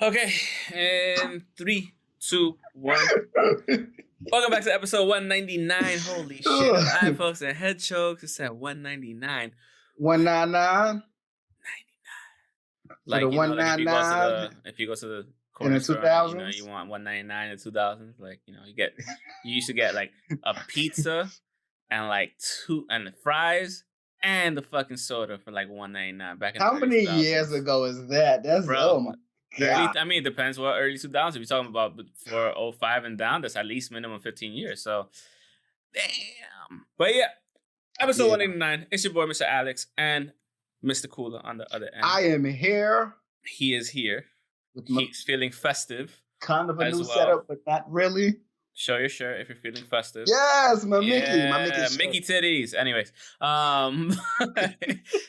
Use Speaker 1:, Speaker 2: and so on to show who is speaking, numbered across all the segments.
Speaker 1: Okay, and 3, 2, 1. Welcome back to episode 199. Holy shit. Eye folks and head chokes. It's at 199.
Speaker 2: 199.
Speaker 1: Like,
Speaker 2: the
Speaker 1: you know, like if you go to the corner store, you know, you want 199 in 2000s. Like, you know, you used to get like a pizza and like fries and the fucking soda for like 199 back in
Speaker 2: How many years ago is that? That's oh my God.
Speaker 1: I mean, it depends what early 2000s. If you're talking about for 05 and down, that's at least minimum 15 years. So, damn. But yeah, episode 189. It's your boy, Mr. Alex, and Mr. Cooler on the other end.
Speaker 2: I am here.
Speaker 1: He is here. He's feeling festive.
Speaker 2: Kind of a new setup, but not really.
Speaker 1: Show your shirt if you're feeling festive.
Speaker 2: Yes, my Mickey
Speaker 1: titties. Anyways,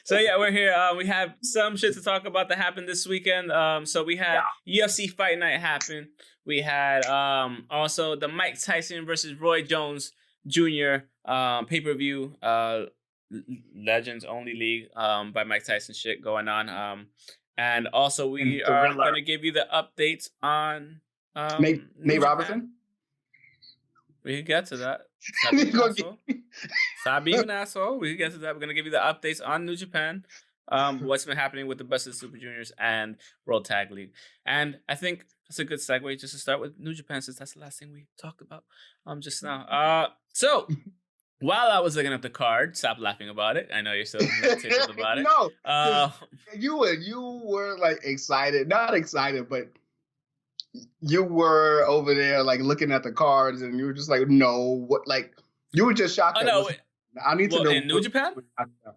Speaker 1: so yeah, we're here. We have some shit to talk about that happened this weekend. So we had UFC Fight Night happen. We had also the Mike Tyson versus Roy Jones Jr. Pay-per-view, Legends Only League by Mike Tyson shit going on. And also we are going to give you the updates on
Speaker 2: Nate Robertson.
Speaker 1: We can get to that. Stop being an asshole. We can get to that. We're going to give you the updates on New Japan, what's been happening with the Best of the Super Juniors and World Tag League. And I think that's a good segue just to start with New Japan, since that's the last thing we talked about just now. So while I was looking up the card, stop laughing about it. I know you're still tickled about it.
Speaker 2: No, you were like excited. Not excited, but you were over there like looking at the cards, and you were just like, no, what? Like you were just shocked. I need to know
Speaker 1: in New Japan.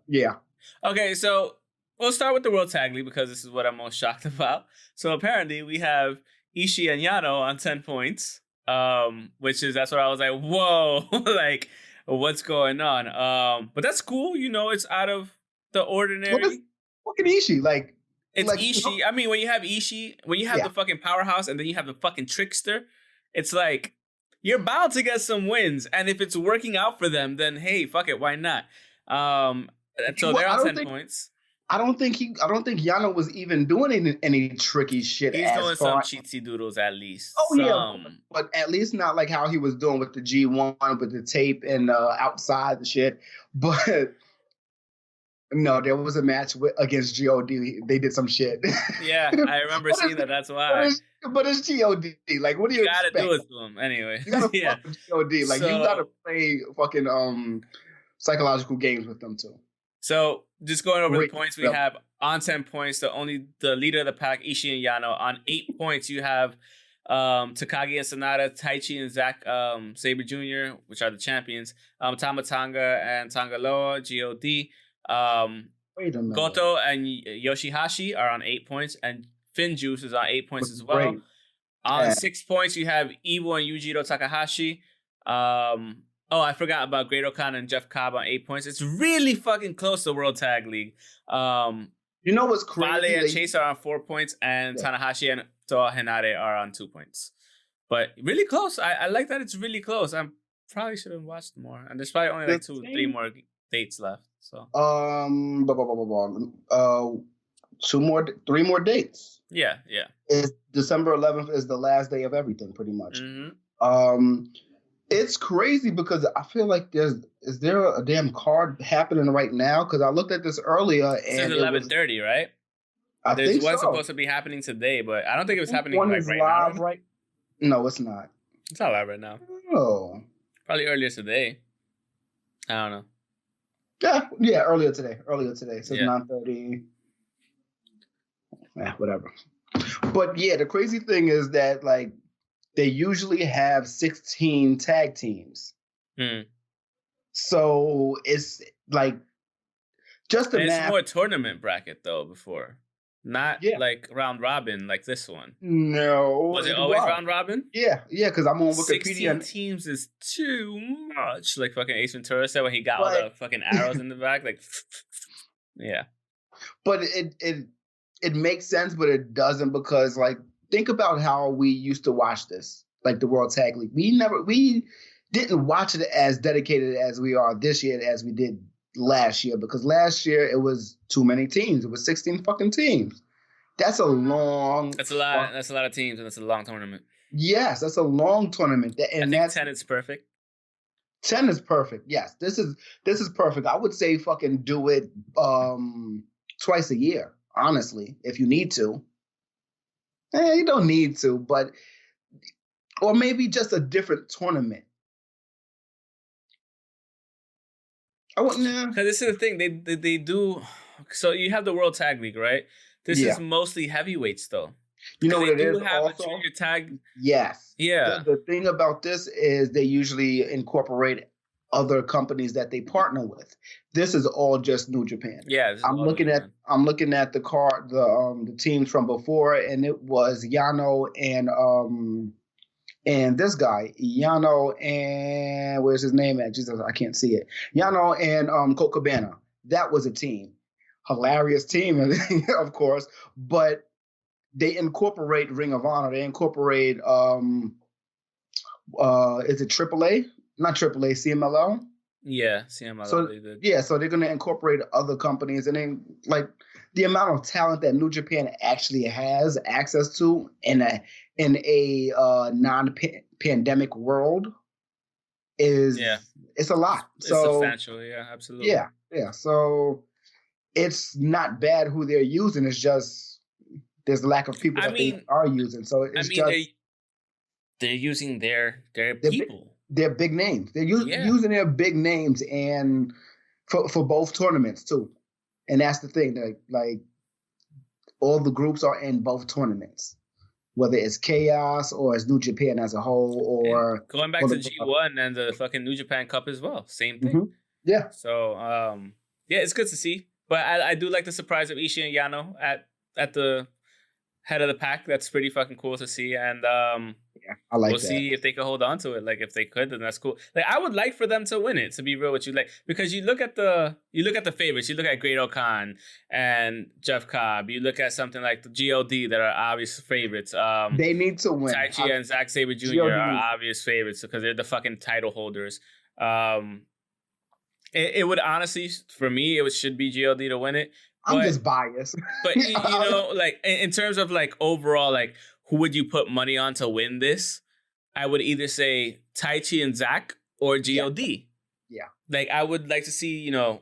Speaker 2: Yeah.
Speaker 1: Okay, so we'll start with the World Tag League because this is what I'm most shocked about. So apparently we have Ishii and Yano on 10 points, that's what I was like, whoa, like what's going on? But that's cool. You know, it's out of the ordinary.
Speaker 2: Fucking Ishii, like.
Speaker 1: It's Ishii. I mean, when you have Ishii, when you have the fucking powerhouse and then you have the fucking trickster, it's like you're bound to get some wins. And if it's working out for them, then hey, fuck it, why not? So they're on 10 points.
Speaker 2: I don't think Yano was even doing any tricky shit.
Speaker 1: He's doing some cheatsy doodles at least.
Speaker 2: Oh yeah, but at least not like how he was doing with the G1 with the tape and outside the shit. But. No, there was a match against G.O.D. They did some shit.
Speaker 1: Yeah, I remember seeing that. That's why.
Speaker 2: But it's G.O.D. Like, what do you
Speaker 1: gotta do it to him anyway?
Speaker 2: You gotta fuck with G.O.D. Like, you gotta play fucking psychological games with them too.
Speaker 1: So, just going over the points, we have on 10 points, the leader of the pack, Ishii and Yano. On 8 points, you have Takagi and Sonata, Taichi and Zack Sabre Jr., which are the champions. Tama Tonga and Tonga Loa, G.O.D.
Speaker 2: Wait a minute.
Speaker 1: Goto and Yoshihashi are on 8 points, and Finjuice is on 8 points as well. On 6 points, you have Ivo and Yujiro Takahashi. I forgot about Great O'Khan and Jeff Cobb on 8 points. It's really fucking close to World Tag League.
Speaker 2: You know what's crazy?
Speaker 1: Fale and Chase are on 4 points, and Tanahashi and Toa Henare are on 2 points. But really close. I like that it's really close. I probably should have watched more. And there's probably only like 3 more dates left. So
Speaker 2: 3 more dates.
Speaker 1: Yeah.
Speaker 2: It's December 11th is the last day of everything, pretty much. Mm-hmm. It's crazy because I feel like is there a damn card happening right now? Because I looked at this earlier and
Speaker 1: it's 11:30, right? There's one supposed to be happening today, but I don't think it was happening like right now.
Speaker 2: Right? No, it's not.
Speaker 1: It's not live right now.
Speaker 2: Oh,
Speaker 1: probably earlier today. I don't know.
Speaker 2: Yeah, earlier today. So 9:30. Yeah, whatever. But yeah, the crazy thing is that like they usually have 16 tag teams. So it's like just a
Speaker 1: it's more tournament bracket though before. Not like round robin like this one.
Speaker 2: No.
Speaker 1: Was it always round robin?
Speaker 2: Yeah, because I'm on Wikipedia.
Speaker 1: 16 teams is too much. Like fucking Ace Ventura said when he got all the fucking arrows in the back. Like, yeah.
Speaker 2: But it makes sense, but it doesn't because like think about how we used to watch this, like the World Tag League. We didn't watch it as dedicated as we are this year as we did last year, because last year it was too many teams. It was 16 fucking teams. That's a long.
Speaker 1: That's a lot. That's a lot of teams, and it's a long tournament.
Speaker 2: Yes, that's a long tournament. And
Speaker 1: I think 10 is perfect.
Speaker 2: 10 is perfect. Yes, this is perfect. I would say fucking do it twice a year, honestly, if you need to. You don't need to, but or maybe just a different tournament.
Speaker 1: Because this is the thing, they do. So you have the World Tag League, right? This is mostly heavyweights, though.
Speaker 2: You know what it is?
Speaker 1: Have
Speaker 2: also,
Speaker 1: a junior tag.
Speaker 2: Yes.
Speaker 1: Yeah.
Speaker 2: The thing about this is they usually incorporate other companies that they partner with. This is all just New Japan.
Speaker 1: Yeah.
Speaker 2: I'm looking at the card, the teams from before, and it was Yano and this guy, Yano, and where's his name at? Jesus, I can't see it. Yano and Colt Cabana. That was a team. Hilarious team, of course, but they incorporate Ring of Honor. They incorporate is it AAA? Not AAA, CMLL?
Speaker 1: Yeah, CMLL.
Speaker 2: So
Speaker 1: they did.
Speaker 2: Yeah, so they're gonna incorporate other companies, and then like the amount of talent that New Japan actually has access to in a non-pandemic world is it's a lot.
Speaker 1: It's substantial, yeah, absolutely.
Speaker 2: Yeah. So it's not bad who they're using. It's just there's a lack of people they are using. So it's
Speaker 1: they're using their people.
Speaker 2: They're big names. They're using their big names and for both tournaments too. And that's the thing. Like all the groups are in both tournaments, whether it's Chaos or it's New Japan as a whole, or
Speaker 1: going back to G1 and the fucking New Japan Cup as well. Same thing.
Speaker 2: Mm-hmm. Yeah.
Speaker 1: So it's good to see. But I do like the surprise of Ishii and Yano at the head of the pack. That's pretty fucking cool to see. And
Speaker 2: I like
Speaker 1: we'll see if they can hold on to it. Like if they could, then that's cool. Like I would like for them to win it, to be real with you. Like because you look at the favorites, you look at Great Khan and Jeff Cobb, you look at something like the GOD that are obvious favorites.
Speaker 2: They need to win.
Speaker 1: Taichi and Zack Sabre Jr. are obvious favorites because they're the fucking title holders. It would honestly, for me, should be GOD to win it.
Speaker 2: I'm just biased.
Speaker 1: But you know, like in terms of like overall, like who would you put money on to win this? I would either say Taichi and Zack or GOD.
Speaker 2: Yeah.
Speaker 1: Like I would like to see, you know,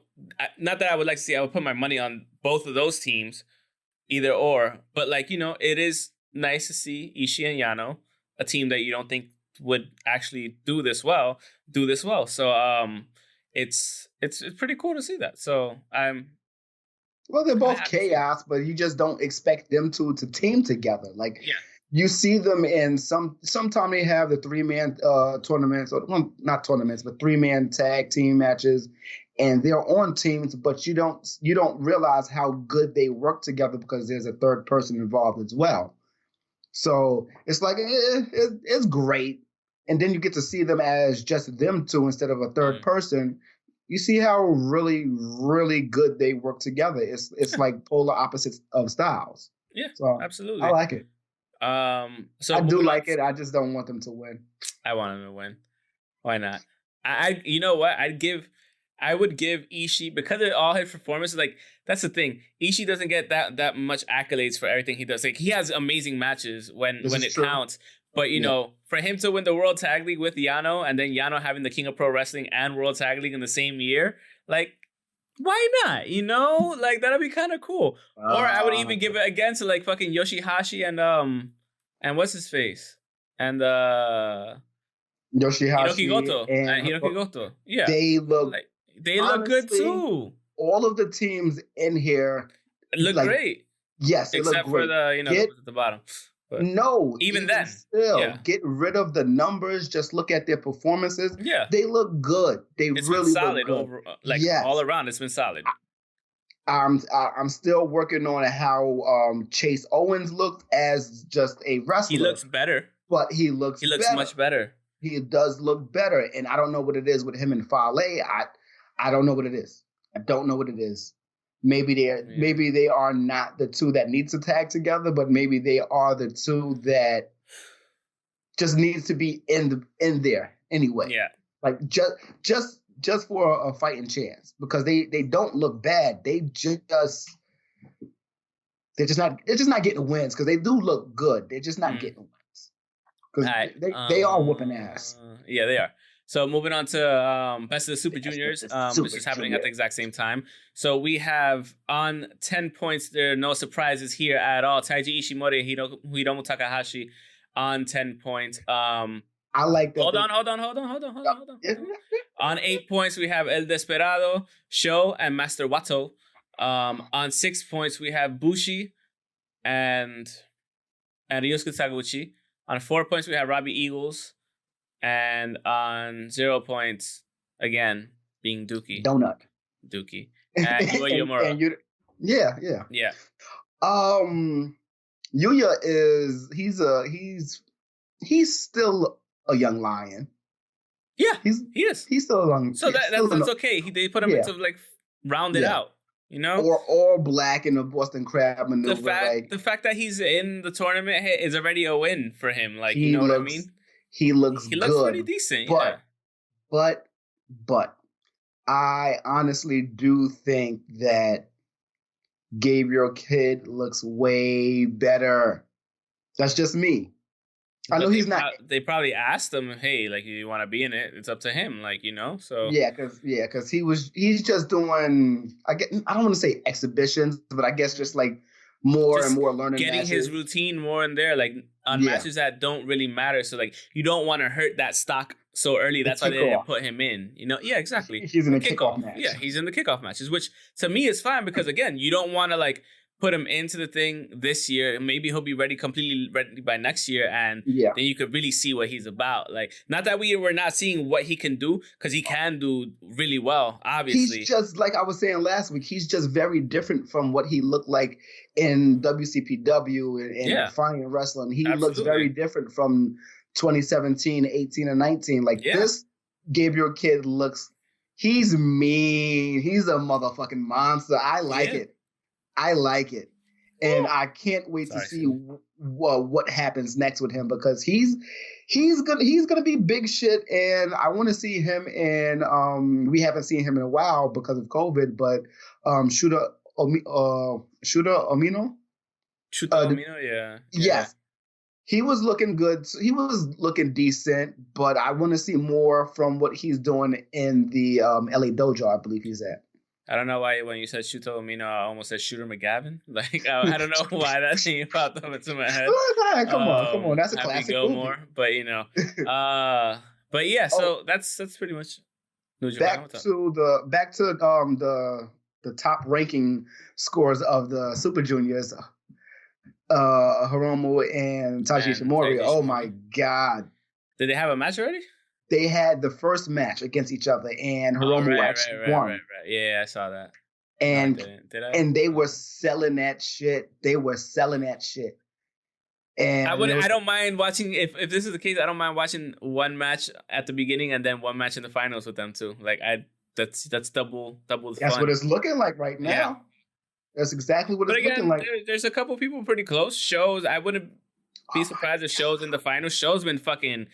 Speaker 1: not that I would like to see, I would put my money on both of those teams, either or. But like, you know, it is nice to see Ishii and Yano, a team that you don't think would actually do this well. So it's pretty cool to see that. So
Speaker 2: well, they're both chaos, but you just don't expect them to team together. Like you see them in sometime they have the 3-man tournaments, or well, not tournaments, but 3-man tag team matches, and they're on teams, but you don't realize how good they work together because there's a third person involved as well. So it's like it's great, and then you get to see them as just them two instead of a third person. You see how really, really good they work together. It's like polar opposites of styles.
Speaker 1: Yeah,
Speaker 2: so
Speaker 1: absolutely.
Speaker 2: I like it.
Speaker 1: So
Speaker 2: I do like it. I just don't want them to win.
Speaker 1: I want them to win. Why not? I you know what? I would give Ishii, because of all his performances. Like that's the thing. Ishii doesn't get that much accolades for everything he does. Like he has amazing matches when it counts. But, you know, for him to win the World Tag League with Yano, and then Yano having the King of Pro Wrestling and World Tag League in the same year, like, why not? You know? Like, that'd be kind of cool. Or I would even give it again to, like, fucking Yoshihashi and what's his face? And
Speaker 2: Yoshihashi.
Speaker 1: Hiroki Goto. Yeah.
Speaker 2: They look...
Speaker 1: Like, they honestly, look good, too.
Speaker 2: All of the teams in here...
Speaker 1: Look great.
Speaker 2: Yes, they
Speaker 1: except
Speaker 2: look great.
Speaker 1: For the, you know, at the bottom. But
Speaker 2: no,
Speaker 1: even then,
Speaker 2: still, get rid of the numbers. Just look at their performances.
Speaker 1: Yeah,
Speaker 2: they look good.
Speaker 1: It's really been solid over, like all around. It's been solid.
Speaker 2: I'm still working on how Chase Owens looked as just a wrestler.
Speaker 1: He looks better,
Speaker 2: but he looks
Speaker 1: much better.
Speaker 2: He does look better, and I don't know what it is with him and Fale. I don't know what it is. I don't know what it is. Maybe they are not the two that needs to tag together, but maybe they are the two that just needs to be in there anyway.
Speaker 1: Yeah,
Speaker 2: like just for a fighting chance, because they don't look bad. They just They're just not getting wins because they do look good. They're just not getting wins because they are whooping ass.
Speaker 1: Yeah, they are. So moving on to Best of the Super Juniors. This is happening at the exact same time. So we have on 10 points. There are no surprises here at all. Taiji Ishimori and Hiromu Takahashi on 10 points.
Speaker 2: I like that.
Speaker 1: Hold on. On 8 points, we have El Desperado, Sho, and Master Wato. On 6 points, we have Bushi and Ryosuke Taguchi. On 4 points, we have Robbie Eagles. And on 0 points, again, being Dookie. Dookie. And Yuya Uemura.
Speaker 2: Yeah. Yuya he's still a young lion.
Speaker 1: Yeah, he is.
Speaker 2: He's still a young.
Speaker 1: So that's okay. They put him into like round it out. You know,
Speaker 2: or black in the Boston Crab maneuver.
Speaker 1: The fact that he's in the tournament is already a win for him. Like, you know what I mean?
Speaker 2: He looks good.
Speaker 1: Pretty decent.
Speaker 2: But I honestly do think that Gabriel Kidd looks way better. That's just me. I know he's not.
Speaker 1: They probably asked him, "Hey, like, you want to be in it? It's up to him." Like, you know. So
Speaker 2: because he's just doing. I don't want to say exhibitions, but I guess just like more and more learning.
Speaker 1: Getting
Speaker 2: matches.
Speaker 1: His routine more in there, like on matches that don't really matter. So like, you don't want to hurt that stock so early. That's why they didn't put him in. You know. Yeah, exactly.
Speaker 2: He's in the kickoff match.
Speaker 1: Yeah, he's in the kickoff matches, which to me is fine because again, you don't want to like put him into the thing this year. Maybe he'll be completely ready by next year, and then you could really see what he's about. Like, not that we were not seeing what he can do, because he can do really well, obviously.
Speaker 2: He's just, like I was saying last week, he's just very different from what he looked like in WCPW and Defiant Wrestling. He looks very different from 2017, 18, and 19. Like, this Gabriel Kidd he's mean. He's a motherfucking monster. I like it. I like it, and I can't wait to see what happens next with him because he's gonna be big shit, and I want to see him in. We haven't seen him in a while because of COVID, but Shooter Omino. Yes, he was looking good. He was looking decent, but I want to see more from what he's doing in the LA Dojo. I believe he's at.
Speaker 1: I don't know why when you said Shooter Omino, I almost said Shooter McGavin. Like, I don't know why that thing popped up into my head.
Speaker 2: Come on, that's a classic movie.
Speaker 1: More, but you know, but yeah. So that's pretty much.
Speaker 2: Back to the top ranking scores of the Super Juniors. Hiromu and Taiji Ishimori. Oh my God!
Speaker 1: Did they have a match already?
Speaker 2: They had the first match against each other, and Hiromu actually won. Right.
Speaker 1: Yeah, I saw that.
Speaker 2: And
Speaker 1: Did I?
Speaker 2: And they were selling that shit. And
Speaker 1: I don't mind watching if this is the case. I don't mind watching one match at the beginning and then one match in the finals with them too. Like that's double. That's
Speaker 2: fun. What it's looking like right now. Yeah. That's exactly what it's looking like.
Speaker 1: There's a couple people pretty close. Shows. I wouldn't be surprised if Shows in the finals. Shows been fucking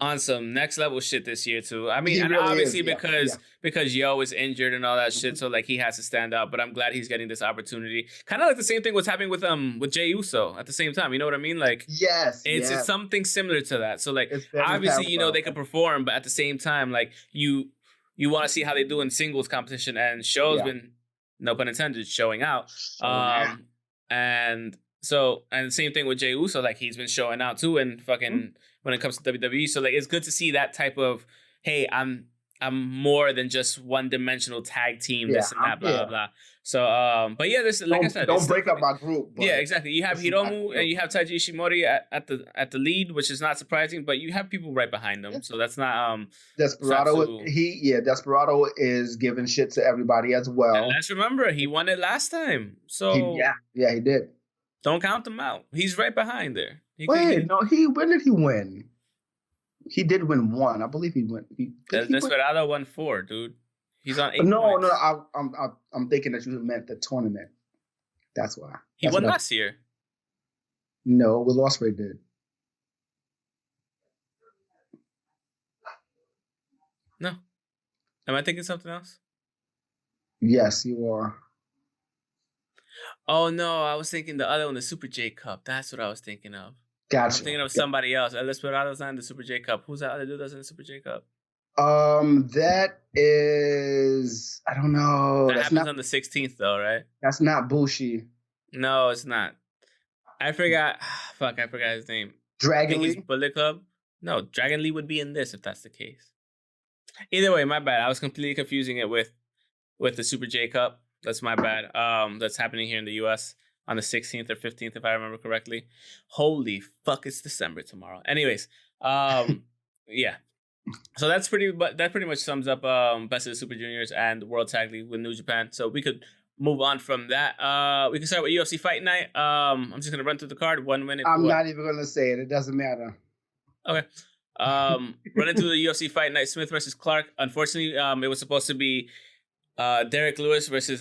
Speaker 1: on some next level shit this year too. I mean, really obviously because Yo is injured and all that shit, so like he has to stand out. But I'm glad he's getting this opportunity. Kind of like the same thing was happening with Jey Uso at the same time. You know what I mean? Like it's something similar to that. So like obviously they can perform, but at the same time like you want to see how they do in singles competition. And Show's been, no pun intended, showing out. And the same thing with Jey Uso, like he's been showing out too, and fucking. When it comes to WWE. So like it's good to see that type of, hey, I'm more than just one-dimensional tag team, this and that, blah blah. So but yeah, this like I said,
Speaker 2: don't break up my group.
Speaker 1: Yeah, exactly. You have Hiromu and you have Taiji Ishimori at the lead, which is not surprising, but you have people right behind them. So that's not
Speaker 2: Desperado. Desperado is giving shit to everybody as well.
Speaker 1: And let's remember, he won it last time. So
Speaker 2: he did.
Speaker 1: Don't count him out. He's right behind there.
Speaker 2: When did he win? He did win one. I believe he won.
Speaker 1: Desperado won 4, dude. He's on 8 points.
Speaker 2: No. I'm thinking that you meant the tournament. That's why.
Speaker 1: He won last year.
Speaker 2: No, Will Ospreay did.
Speaker 1: No. Am I thinking something else?
Speaker 2: Yes, you are.
Speaker 1: Oh no, I was thinking the other one, the Super J Cup. That's what I was thinking of.
Speaker 2: Gotcha.
Speaker 1: I'm thinking of somebody else. El Desperado's not in the Super J Cup. Who's that other dude that's in the Super J Cup?
Speaker 2: That is, I don't know.
Speaker 1: That happens on the 16th though, right?
Speaker 2: That's not Bushi.
Speaker 1: No, it's not. I forgot. Fuck, I forgot his name.
Speaker 2: Dragon Lee?
Speaker 1: Bullet Club? No, Dragon Lee would be in this if that's the case. Either way, my bad. I was completely confusing it with the Super J Cup. That's my bad. That's happening here in the U.S. on the 16th or 15th, if I remember correctly. Holy fuck, it's December tomorrow. Anyways, yeah. So that pretty much sums up Best of the Super Juniors and World Tag League with New Japan. So we could move on from that. We can start with UFC Fight Night. I'm just gonna run through the card 1 minute.
Speaker 2: I'm not even gonna say it. It doesn't matter.
Speaker 1: Okay. Running through the UFC Fight Night, Smith versus Clark. Unfortunately, it was supposed to be Derek Lewis versus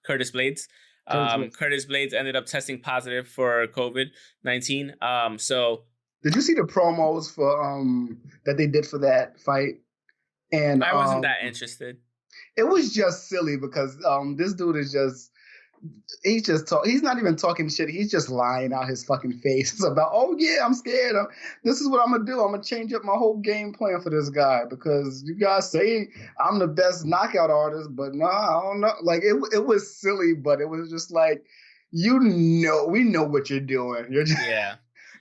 Speaker 1: Curtis Blades. Curtis Blades ended up testing positive for COVID-19. So
Speaker 2: did you see the promos for that they did for that fight? And
Speaker 1: I wasn't that interested.
Speaker 2: It was just silly because this dude is just he's not even talking shit. He's just lying out his fucking face. It's about, oh yeah, I'm scared. This is what I'm gonna do. I'm gonna change up my whole game plan for this guy because you guys say I'm the best knockout artist, but no, I don't know. Like it was silly, but it was just like, we know what you're doing. You're just,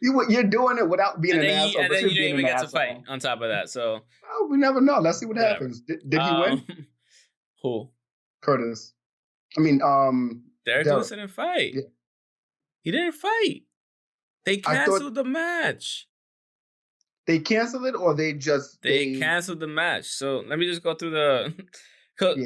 Speaker 2: you're doing it without being an asshole.
Speaker 1: And then you didn't even get to fight on top of that. So
Speaker 2: we never know. Let's see what happens. Did he win?
Speaker 1: Who?
Speaker 2: Curtis. I mean,
Speaker 1: Derek Lewis didn't fight. Yeah. He didn't fight. They canceled the match.
Speaker 2: They canceled it, or they
Speaker 1: canceled the match. So let me just go through the.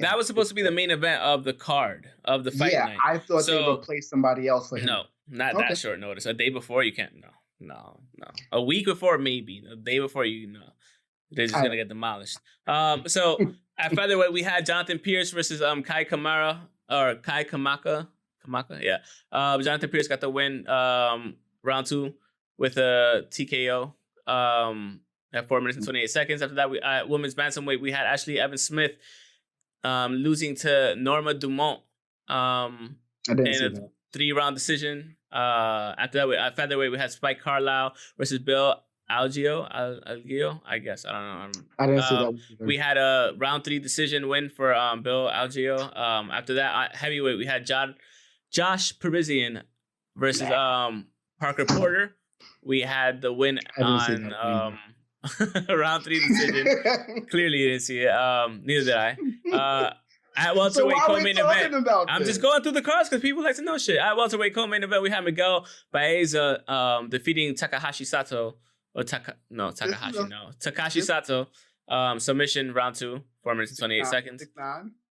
Speaker 1: That was supposed to be the main event of the card of the fight night.
Speaker 2: I thought they replaced somebody else for him.
Speaker 1: No, not that short notice. A day before, you can't. No. A week before, maybe. A day before, they're just gonna get demolished. So at featherweight, we had Jonathan Pierce versus Kai Kamaka. Yeah. Jonathan Pierce got the win round 2 with a TKO at 4 minutes and 28 seconds. After that, at women's bantamweight, we had Ashley Evans Smith losing to Norma Dumont in a 3-round decision. After that, at featherweight, we had Spike Carlisle versus Bill Algeo, I guess. I don't know.
Speaker 2: I didn't see that.
Speaker 1: We had a round 3 decision win for Bill Algeo. After that, heavyweight, we had Josh Parisian versus Parker Porter. We had the win on round 3 decision. Clearly, you didn't see it. Neither did I. At welterweight co-main event, I'm just going through the cards because people like to know shit. At welterweight co-main event, we had Miguel Baeza defeating Takahashi Sato. Takashi Sato. Submission round 2, 4 minutes and 28 seconds.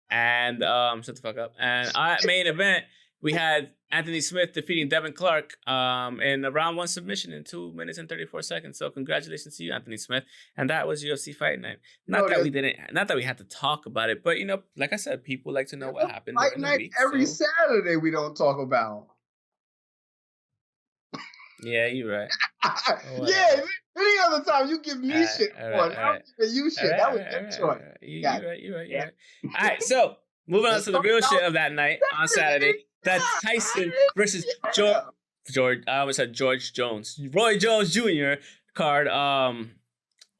Speaker 1: And shut the fuck up. And at main event, we had Anthony Smith defeating Devin Clark in a round 1 submission in 2 minutes and 34 seconds. So congratulations to you, Anthony Smith. And that was UFC Fight Night. Not that we had to talk about it, but like I said, people like to know what happened.
Speaker 2: Fight Night every Saturday we don't talk about.
Speaker 1: Yeah, you're right.
Speaker 2: Yeah, any other time you give me shit for it, I'm giving you shit. That was your choice.
Speaker 1: You're right. All right, so moving on to the real shit of that night on Saturday. That's Tyson versus George. I almost said George Jones. Roy Jones Jr. card.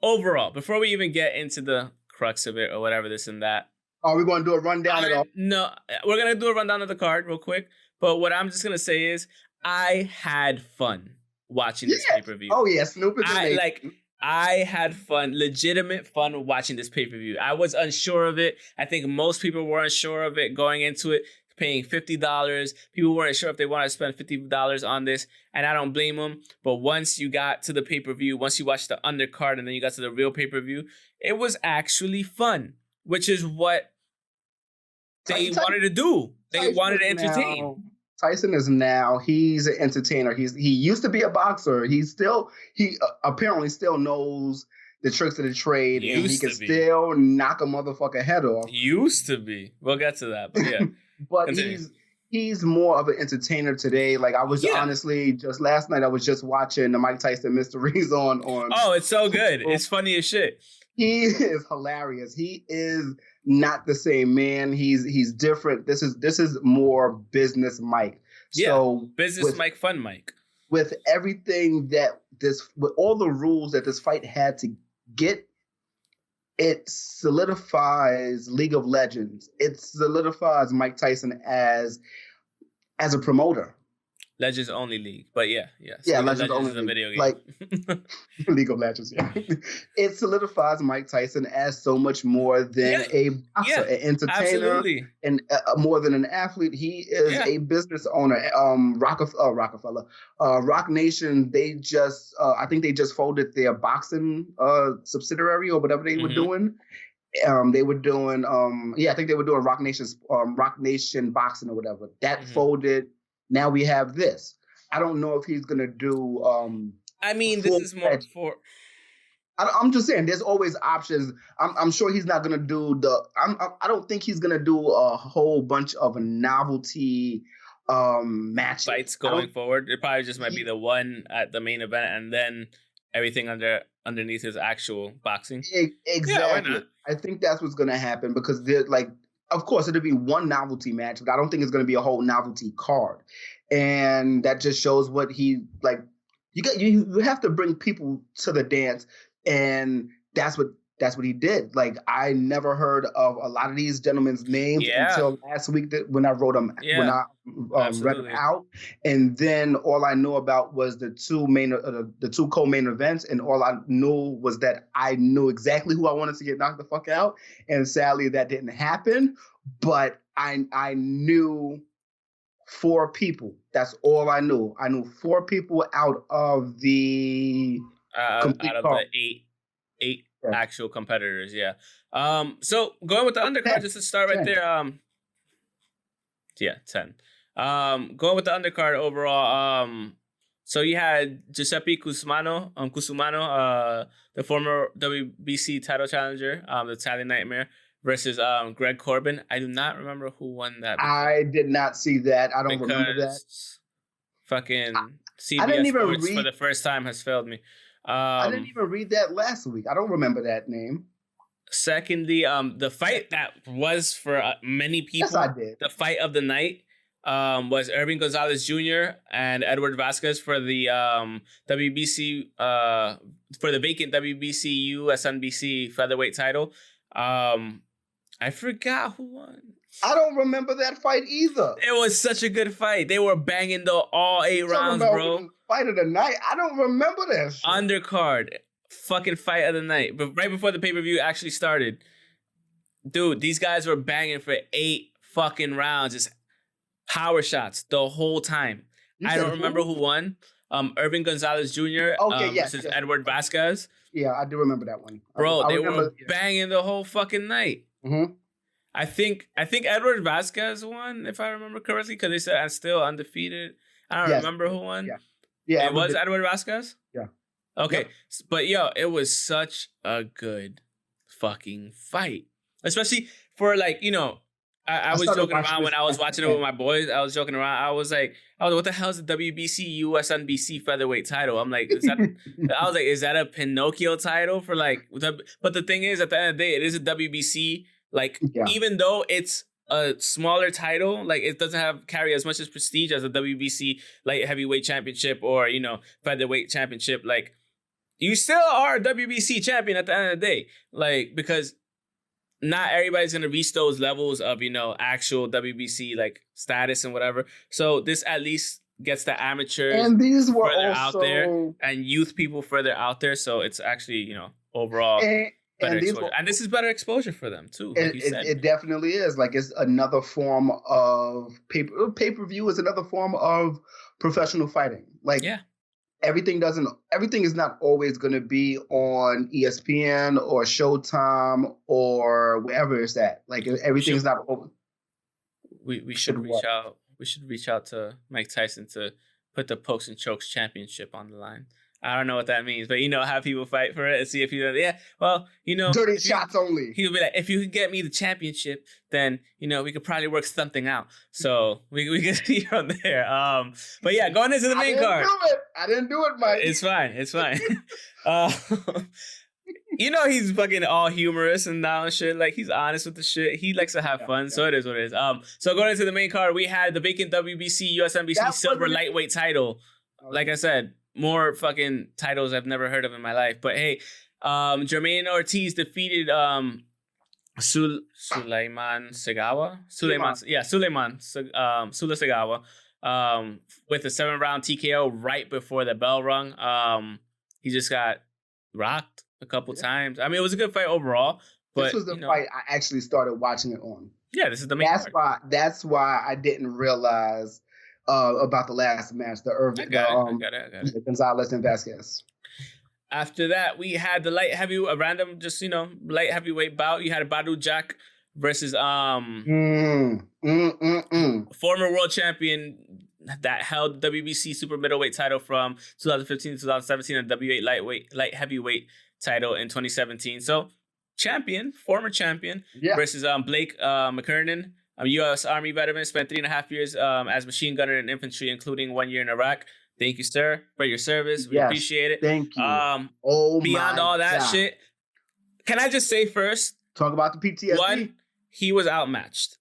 Speaker 1: Overall, before we even get into the crux of it or whatever, this and that.
Speaker 2: Are we going to do a rundown at all?
Speaker 1: No, we're going to do a rundown of the card real quick. But what I'm just going to say is, I had fun watching this pay-per-view.
Speaker 2: Oh, yeah. Snoop is
Speaker 1: amazing. I had fun, legitimate fun watching this pay-per-view. I was unsure of it. I think most people were unsure of it going into it, paying $50. People weren't sure if they wanted to spend $50 on this, and I don't blame them. But once you got to the pay-per-view, once you watched the undercard and then you got to the real pay-per-view, it was actually fun, which is what they wanted to do. They wanted to entertain.
Speaker 2: Tyson is he's an entertainer. He used to be a boxer. He apparently still knows the tricks of the trade, and he can still knock a motherfucker head off.
Speaker 1: Used to be. We'll get to that, but yeah.
Speaker 2: But he's more of an entertainer today. Like I was honestly just last night I was just watching the Mike Tyson Mysteries on.
Speaker 1: Oh, it's so good. It's funny as shit.
Speaker 2: He is hilarious. He is not the same man. He's different. This is more business Mike. So
Speaker 1: business Mike, fun Mike.
Speaker 2: With everything with all the rules that this fight had to get, it solidifies League of Legends. It solidifies Mike Tyson as a promoter.
Speaker 1: Legends only league, but yeah.
Speaker 2: Yeah, Legends only
Speaker 1: is a video game.
Speaker 2: Like League of Legends, yeah. It solidifies Mike Tyson as so much more than a boxer, an entertainer, absolutely. And more than an athlete. He is a business owner. Rockefeller, Rock Nation. They just, I think they just folded their boxing subsidiary or whatever they were doing. They were doing, I think they were doing Rock Nation boxing or whatever. That folded. Now we have this. I don't know if he's gonna do.
Speaker 1: I mean, this is more for.
Speaker 2: I'm just saying, there's always options. I'm sure he's not gonna do I don't think he's gonna do a whole bunch of novelty matches.
Speaker 1: Fights going forward. It probably just might be the one at the main event, and then everything underneath his actual boxing.
Speaker 2: Exactly. Yeah, I think that's what's gonna happen because they're like. Of course, it'll be one novelty match, but I don't think it's going to be a whole novelty card, and that just shows what he like. You have to bring people to the dance, and that's what he did. Like I never heard of a lot of these gentlemen's names until last week when I wrote them when I read them out, and then all I knew about was the two co-main events, and all I knew was that I knew exactly who I wanted to get knocked the fuck out, and sadly that didn't happen. But I knew 4 people. That's all I knew. I knew 4 people out of the
Speaker 1: the eight actual competitors, so going with the undercard just to start right 10. There, 10. Going with the undercard overall, so you had Giuseppe Cusumano, the former WBC title challenger, the Italian Nightmare, versus Greg Corbin. I do not remember who won that.
Speaker 2: I did not see that. I don't remember that.
Speaker 1: Fucking CBS Sports for the first time has failed me.
Speaker 2: I didn't even read that last week. I don't remember that name.
Speaker 1: Secondly, the fight that was for many people,
Speaker 2: yes, I did.
Speaker 1: The fight of the night was Irving Gonzalez Jr. and Edward Vasquez for the WBC for the vacant WBC USNBC featherweight title. I forgot who won.
Speaker 2: I don't remember that fight either.
Speaker 1: It was such a good fight. They were banging all 8 rounds, bro.
Speaker 2: Fight of the night? I don't remember that shit.
Speaker 1: Undercard. Fucking fight of the night. But right before the pay-per-view actually started. Dude, these guys were banging for 8 fucking rounds. Just power shots the whole time. I don't remember who won. Irving Gonzalez Jr. Versus Edward Vasquez.
Speaker 2: Yeah, I do remember that one.
Speaker 1: Bro, they were banging the whole fucking night.
Speaker 2: Mm-hmm.
Speaker 1: I think Edward Vasquez won, if I remember correctly, because they said I'm still undefeated. I don't remember who won. Yeah, it was Edward Vasquez?
Speaker 2: Yeah.
Speaker 1: Okay, but it was such a good fucking fight. Especially for I was joking around when I was watching it with my boys. I was joking around. I was like, what the hell is the WBC USNBC featherweight title? I'm like, is that a Pinocchio title for but the thing is, at the end of the day, it is a WBC. Even though it's a smaller title, it doesn't carry as much as prestige as a WBC light heavyweight championship or featherweight championship. You still are a WBC champion at the end of the day, because not everybody's gonna reach those levels of actual WBC status and whatever. So this at least gets the amateurs
Speaker 2: and these were
Speaker 1: further
Speaker 2: also
Speaker 1: out there and youth people further out there. So it's actually overall. Better exposure. And this is better exposure for them too.
Speaker 2: It definitely is. It's another form of pay-per-view is another form of professional fighting. Everything is not always going to be on ESPN or Showtime or wherever it's at. Everything's not over.
Speaker 1: We should reach out. We should reach out to Mike Tyson to put the Pokes and Chokes championship on the line. I don't know what that means, but have people fight for it and see if
Speaker 2: dirty shots only.
Speaker 1: He'll be like, if you could get me the championship, then we could probably work something out. So we can see from there. But going into the main card.
Speaker 2: I didn't do it, Mike.
Speaker 1: It's fine. You know he's fucking all humorous and now and shit. Like he's honest with the shit. He likes to have fun, so it is what it is. So going into the main card, we had the vacant WBC USMBC silver lightweight title. Like I said, more fucking titles I've never heard of in my life. But hey, Jermaine Ortiz defeated SULAIMAN SEGAWA. SULAIMAN SEGAWA. With a 7-round TKO right before the bell rung. He just got rocked a couple times. I mean, it was a good fight overall. But
Speaker 2: this was the fight I actually started watching it on.
Speaker 1: Yeah, this is the main card.
Speaker 2: That's why I didn't realize about the last match, the Irvin,
Speaker 1: I got it.
Speaker 2: Gonzalez and Vasquez.
Speaker 1: After that, we had the light heavyweight, a random, just light heavyweight bout. You had Badou Jack versus former world champion that held the WBC super middleweight title from 2015 to 2017 and W8 light heavyweight title in 2017. So former champion versus Blake McKernan, a U.S. Army veteran, spent 3.5 years as machine gunner in infantry, including 1 year in Iraq. Thank you, sir, for your service. We appreciate it.
Speaker 2: Thank you.
Speaker 1: Beyond all that shit, can I just say first?
Speaker 2: Talk about the PTSD.
Speaker 1: One, he was outmatched.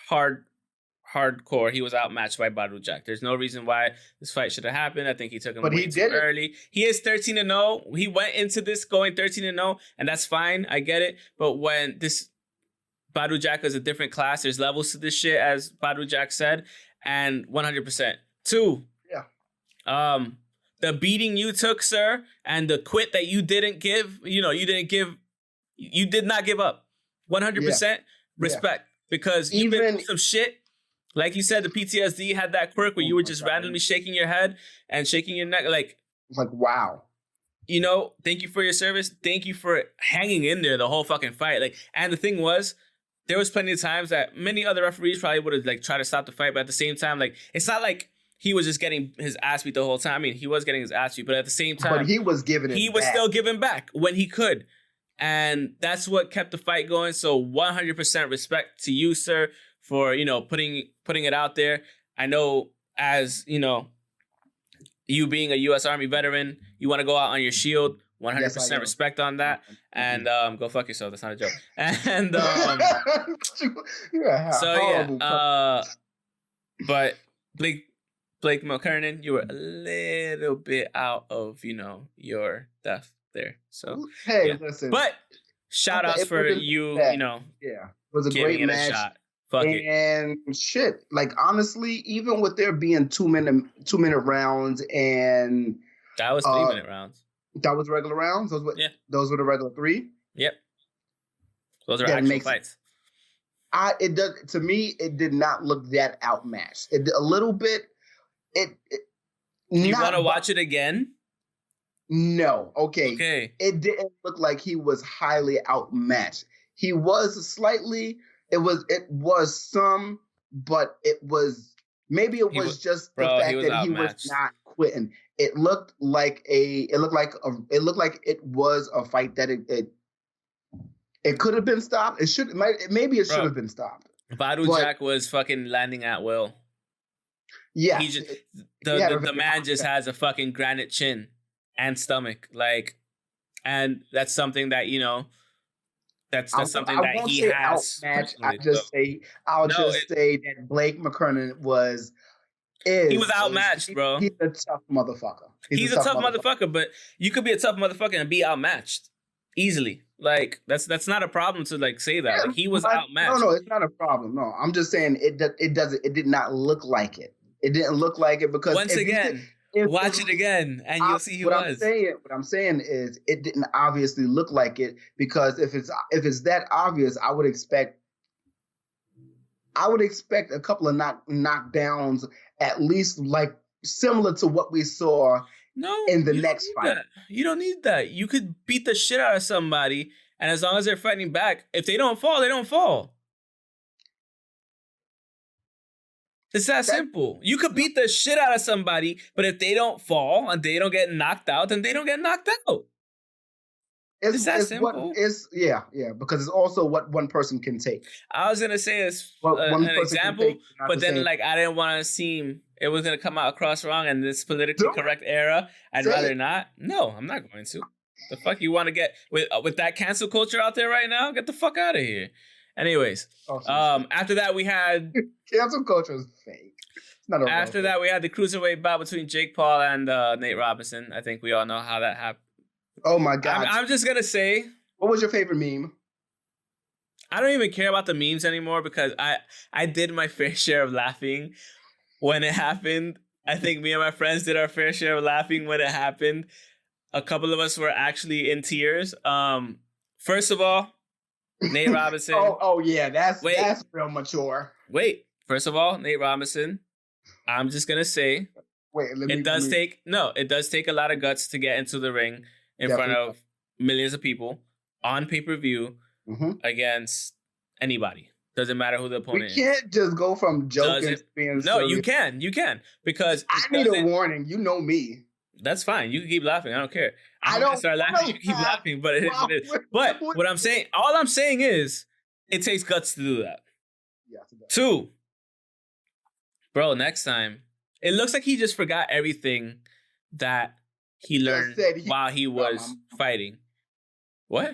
Speaker 1: Hardcore. He was outmatched by Badou Jack. There's no reason why this fight should have happened. I think he took him way too early. He is 13-0. He went into this going 13-0, and that's fine. I get it. But when this Badou Jack is a different class, there's levels to this shit, as Badou Jack said, and 100%. Two, the beating you took, sir, and the quit that you didn't give, you did not give up. 100% respect. Because even some shit, like you said, the PTSD had that quirk where you were just randomly shaking your head and shaking your neck. Like,
Speaker 2: wow.
Speaker 1: Thank you for your service. Thank you for hanging in there the whole fucking fight. Like, and the thing was, there was plenty of times that many other referees probably would have tried to stop the fight, but at the same time, it's not like he was just getting his ass beat the whole time. I mean, he was getting his ass beat, but at the same time,
Speaker 2: but he was giving it.
Speaker 1: He was still giving back when he could, and that's what kept the fight going. So 100% respect to you, sir, for putting it out there. I know, as you being a U.S. Army veteran, you want to go out on your shield. 100% respect on that, and go fuck yourself. That's not a joke. And but Blake McKernan, you were a little bit out of your depth there. So
Speaker 2: listen.
Speaker 1: But shout outs for you.
Speaker 2: It was a great match.
Speaker 1: A shot. Fuck
Speaker 2: and shit, honestly, even with there being 2 minute rounds, and
Speaker 1: that was 3 minute rounds.
Speaker 2: That was regular rounds. Those were the regular 3.
Speaker 1: Yep. Those are actual fights.
Speaker 2: To me, it did not look that outmatched. A little bit.
Speaker 1: You want to watch it again?
Speaker 2: No. Okay.
Speaker 1: Okay.
Speaker 2: It didn't look like he was highly outmatched. He was slightly. It was some, but it was maybe it was just the fact that he was not quitting. It looked like it was a fight that it could have been stopped. Maybe it should have been stopped.
Speaker 1: Badou Jack was fucking landing at will.
Speaker 2: Yeah,
Speaker 1: the man just has a fucking granite chin and stomach, and that's something that that's something that he has.
Speaker 2: I'll just say that Blake McKernan
Speaker 1: he was outmatched, bro.
Speaker 2: He's a tough motherfucker.
Speaker 1: He's a tough motherfucker, but you could be a tough motherfucker and be outmatched easily. That's not a problem to say that. He was outmatched.
Speaker 2: No, it's not a problem. No, I'm just saying it did not look like it. It didn't look like it because
Speaker 1: watch it again and you'll see he was.
Speaker 2: What I'm saying is it didn't obviously look like it, because if it's that obvious, I would expect a couple of knockdowns, at least similar to what we saw in the next fight.
Speaker 1: You don't need that. You could beat the shit out of somebody, and as long as they're fighting back, if they don't fall, they don't fall. It's that simple. You could beat the shit out of somebody, but if they don't fall and they don't get knocked out, then they don't get knocked out. It's that simple.
Speaker 2: Because it's also what one person can take.
Speaker 1: I was gonna say it's an example, but then I didn't want to seem it was gonna come out across wrong in this politically correct era. I'd rather not. No, I'm not going to. The fuck you want to get with that cancel culture out there right now? Get the fuck out of here. Anyways, after that we had
Speaker 2: cancel culture is fake. It's not
Speaker 1: after that we had the cruiserweight bout between Jake Paul and Nate Robinson. I think we all know how that happened.
Speaker 2: Oh my god!
Speaker 1: I'm just gonna say,
Speaker 2: what was your favorite meme?
Speaker 1: I don't even care about the memes anymore because I did my fair share of laughing when it happened. I think me and my friends did our fair share of laughing when it happened. A couple of us were actually in tears. First of all, Nate Robinson.
Speaker 2: Yeah, that's real mature.
Speaker 1: Wait, first of all, Nate Robinson. I'm just gonna say, it does take a lot of guts to get into the ring in front of millions of people on pay-per-view against anybody. Doesn't matter who the opponent is.
Speaker 2: You can't just go from joking to being silly.
Speaker 1: You can because
Speaker 2: I need a warning. You know me.
Speaker 1: That's fine. You can keep laughing. I don't care. I don't start laughing. You can keep laughing, but it is what it is. But what I'm saying, all I'm saying is, it takes guts to do that.
Speaker 2: Yes, it does.
Speaker 1: 2, bro. Next time, it looks like he just forgot everything that he learned while he was fighting. What?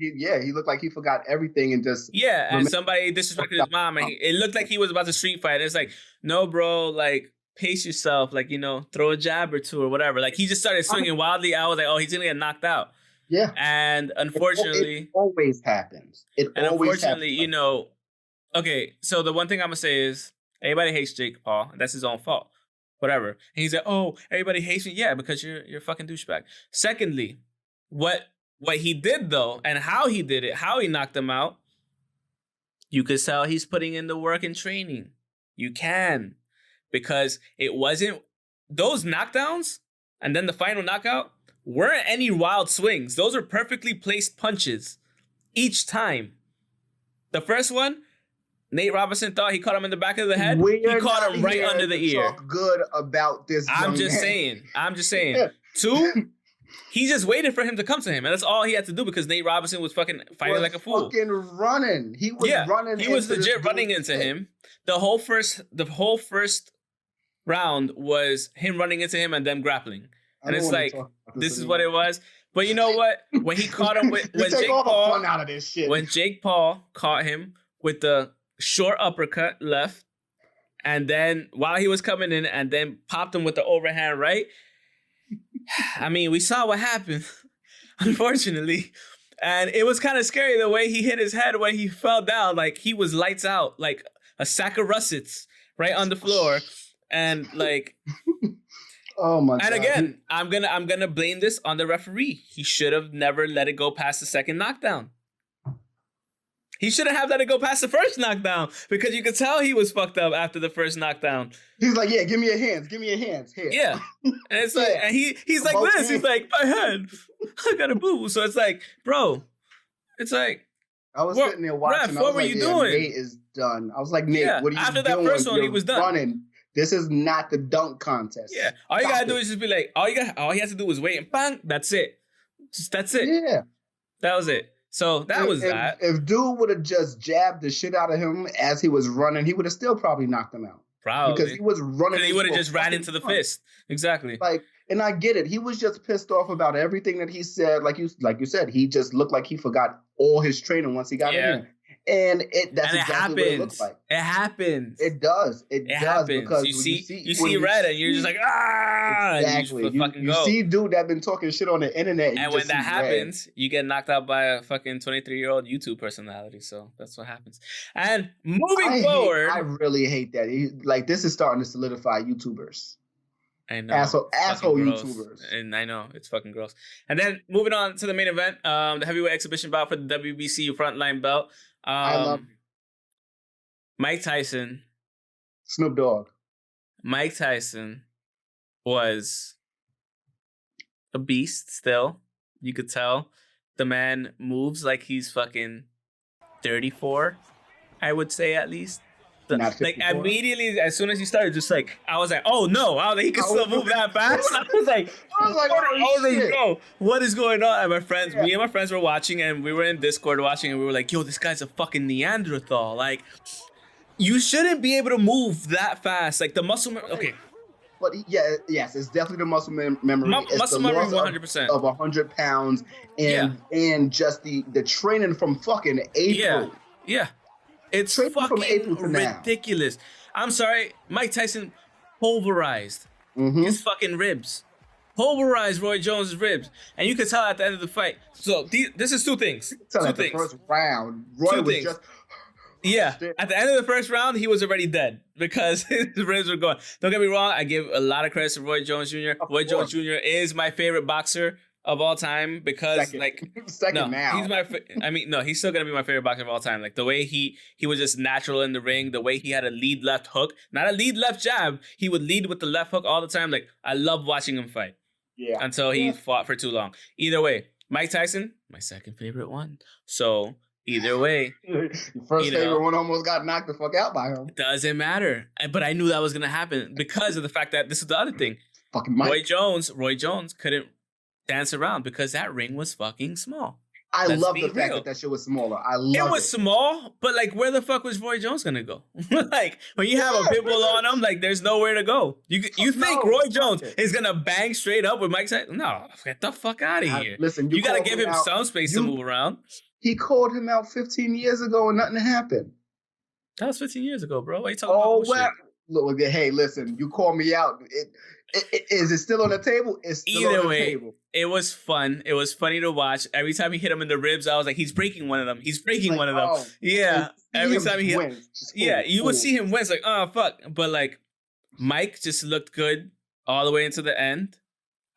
Speaker 2: He looked like he forgot everything and just
Speaker 1: and somebody disrespected his mom, and it looked like he was about to street fight. It's like, no, bro, like pace yourself, like throw a jab or two or whatever. Like he just started swinging wildly. I was like, oh, he's gonna get knocked out.
Speaker 2: Yeah,
Speaker 1: and unfortunately,
Speaker 2: it always happens.
Speaker 1: Unfortunately, okay. So the one thing I'm gonna say is, everybody hates Jake Paul. That's his own fault. Whatever. And he's like, oh, everybody hates me. Yeah, because you're a fucking douchebag. Secondly, what he did, though, and how he did it, how he knocked him out, you could tell he's putting in the work and training. You can. Because it wasn't... Those knockdowns, and then the final knockout, weren't any wild swings. Those are perfectly placed punches. Each time. The first one, Nate Robinson thought he caught him in the back of the head. He caught him right under the ear.
Speaker 2: Talk good about this.
Speaker 1: I'm just saying. Yeah. 2... He just waited for him to come to him, and that's all he had to do because Nate Robinson was fucking fighting like a fool.
Speaker 2: Fucking running. He was running.
Speaker 1: He was legit running into him. The whole first round was him running into him and them grappling. And it's like, this is what it was. But you know what? When he caught him with when Jake Paul caught him with the short uppercut left, and then while he was coming in and then popped him with the overhand right. I mean, we saw what happened, unfortunately. And it was kind of scary the way he hit his head when he fell down. Like, he was lights out, like a sack of russets right on the floor. And, like...
Speaker 2: Oh, my God.
Speaker 1: And again, I'm gonna blame this on the referee. He should have never let it go past the second knockdown. He shouldn't have let it go past the first knockdown because you could tell he was fucked up after the first knockdown.
Speaker 2: He's like, yeah, give me your hands. Here.
Speaker 1: Yeah. And it's like, and he's like this. Hands. He's like, my head. I got a boo. So it's like, bro, it's like.
Speaker 2: I was sitting there watching.
Speaker 1: Ref, what were you doing?
Speaker 2: Nate is done. I was like, Nate, what are you doing?
Speaker 1: After that first one, he was done.
Speaker 2: Running. This is not the dunk contest.
Speaker 1: Yeah. All you got to do is just be like, all he has to do was wait and bang, that's it. That's it.
Speaker 2: Yeah.
Speaker 1: That was it. So that was that.
Speaker 2: If dude would have just jabbed the shit out of him as he was running, he would have still probably knocked him out.
Speaker 1: Probably.
Speaker 2: Because he was running.
Speaker 1: He would have just ran into the fist. Exactly.
Speaker 2: Like, and I get it. He was just pissed off about everything that he said. Like you said, he just looked like he forgot all his training once he got in there. And that's exactly what it looks like.
Speaker 1: It happens.
Speaker 2: It does. It does
Speaker 1: happens.
Speaker 2: Because
Speaker 1: you see red and you're just like, ah!
Speaker 2: Exactly. You see dude that been talking shit on the internet.
Speaker 1: And when that happens, you get knocked out by a fucking 23-year-old YouTube personality. So that's what happens. And moving forward,
Speaker 2: I really hate that. This is starting to solidify YouTubers.
Speaker 1: I know.
Speaker 2: Asshole YouTubers.
Speaker 1: And I know. It's fucking gross. And then moving on to the main event, the heavyweight exhibition bout for the WBC frontline belt.
Speaker 2: I love
Speaker 1: Mike Tyson.
Speaker 2: Snoop Dogg.
Speaker 1: Mike Tyson was a beast still. You could tell. The man moves like he's fucking 34, I would say at least. Like immediately, as soon as he started, just like I was like, "Oh no!" He can still move that fast. I was like, "Oh, what is going on?" And me and my friends were watching, and we were in Discord watching, and we were like, "Yo, this guy's a fucking Neanderthal! Like, you shouldn't be able to move that fast. Like the muscle." Okay,
Speaker 2: but yes, it's definitely the muscle memory. It's
Speaker 1: Muscle
Speaker 2: the
Speaker 1: memory,
Speaker 2: loss
Speaker 1: 100%.
Speaker 2: of 100 pounds and just the training from fucking April.
Speaker 1: Yeah. It's
Speaker 2: Training from
Speaker 1: fucking
Speaker 2: April to now.
Speaker 1: ridiculous. I'm sorry, Mike Tyson pulverized his fucking ribs. Pulverized Roy Jones' ribs. And you could tell at the end of the fight. So this is two things.
Speaker 2: The first round, Roy was just...
Speaker 1: Yeah, at the end of the first round, he was already dead because his ribs were going. Don't get me wrong, I give a lot of credit to Roy Jones Jr. Roy Jones Jr. is my favorite boxer of all time because he's still gonna be my favorite boxer of all time. Like the way he was just natural in the ring, the way he had a lead left hook, not a lead left jab. He would lead with the left hook all the time. Like I love watching him fight.
Speaker 2: Yeah.
Speaker 1: Until he fought for too long. Either way, Mike Tyson, my second favorite one. So either way,
Speaker 2: your first favorite one almost got knocked the fuck out by him.
Speaker 1: Doesn't matter. But I knew that was gonna happen because of the fact that this is the other thing.
Speaker 2: Fucking Mike.
Speaker 1: Roy Jones couldn't dance around because that ring was fucking small.
Speaker 2: I love the fact that shit was smaller.
Speaker 1: It was small, but like, where the fuck was Roy Jones gonna go? Like, when you have a pit bull on him, like, there's nowhere to go. You think Roy Jones is gonna bang straight up with Mike Tyson? No, get the fuck out of here.
Speaker 2: Listen,
Speaker 1: you gotta give him some space to move around.
Speaker 2: He called him out 15 years ago and nothing happened.
Speaker 1: That was 15 years ago, bro. What are you talking about?
Speaker 2: Well, look, hey, listen, you called me out. Is it still on the table? It's still on the table.
Speaker 1: It was fun. It was funny to watch. Every time he hit him in the ribs, I was like, he's breaking one of them. He's breaking one of them. Yeah. Every time he hit, you would see him win. It's like, oh, fuck. But like, Mike just looked good all the way into the end.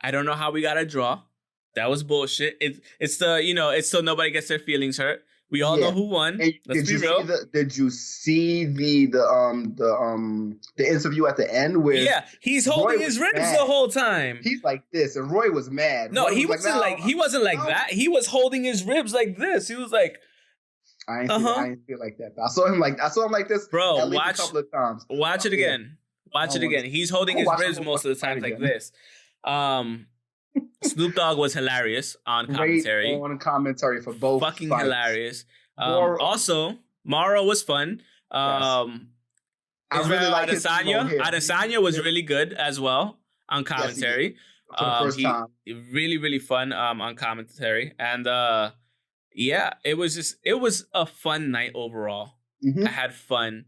Speaker 1: I don't know how we got a draw. That was bullshit. It's so nobody gets their feelings hurt. We all know who won. Let's be real.
Speaker 2: Did you see the interview at the end where?
Speaker 1: Yeah, he's holding his ribs the whole time.
Speaker 2: He's like this, and Roy was mad.
Speaker 1: No, he wasn't like that. He was holding his ribs like this. He was like,
Speaker 2: I ain't feel like that. I saw him like this.
Speaker 1: Bro,
Speaker 2: at least a couple of times.
Speaker 1: Watch it again. Watch it again. He's holding his ribs most of the time like this. Snoop Dogg was hilarious on commentary.
Speaker 2: Great on commentary for both.
Speaker 1: Fucking
Speaker 2: fights.
Speaker 1: Hilarious. Also, Morrow was fun.
Speaker 2: I really like
Speaker 1: Adesanya was really good as well on commentary.
Speaker 2: For the first time.
Speaker 1: Really, really fun on commentary. And it was a fun night overall.
Speaker 2: Mm-hmm.
Speaker 1: I had fun.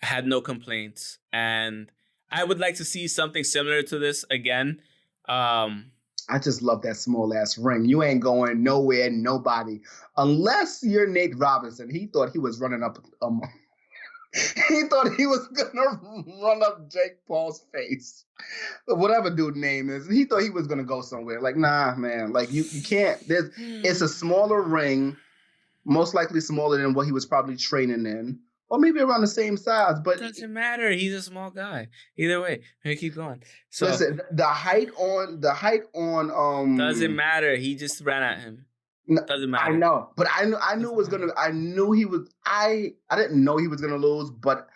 Speaker 1: I had no complaints. And I would like to see something similar to this again.
Speaker 2: I just love that small ass ring. You ain't going nowhere, nobody, unless you're Nate Robinson. He thought he was running up. He thought he was gonna run up Jake Paul's face, whatever dude's name is. He thought he was gonna go somewhere. Like, nah, man. Like you can't. It's a smaller ring, most likely smaller than what he was probably training in. Or maybe around the same size, but
Speaker 1: it doesn't matter. He's a small guy. Either way, we keep going. So
Speaker 2: listen, the height on
Speaker 1: doesn't matter. He just ran at him. Doesn't matter.
Speaker 2: I know, but I knew it was gonna. I knew he was. I didn't know he was gonna lose, but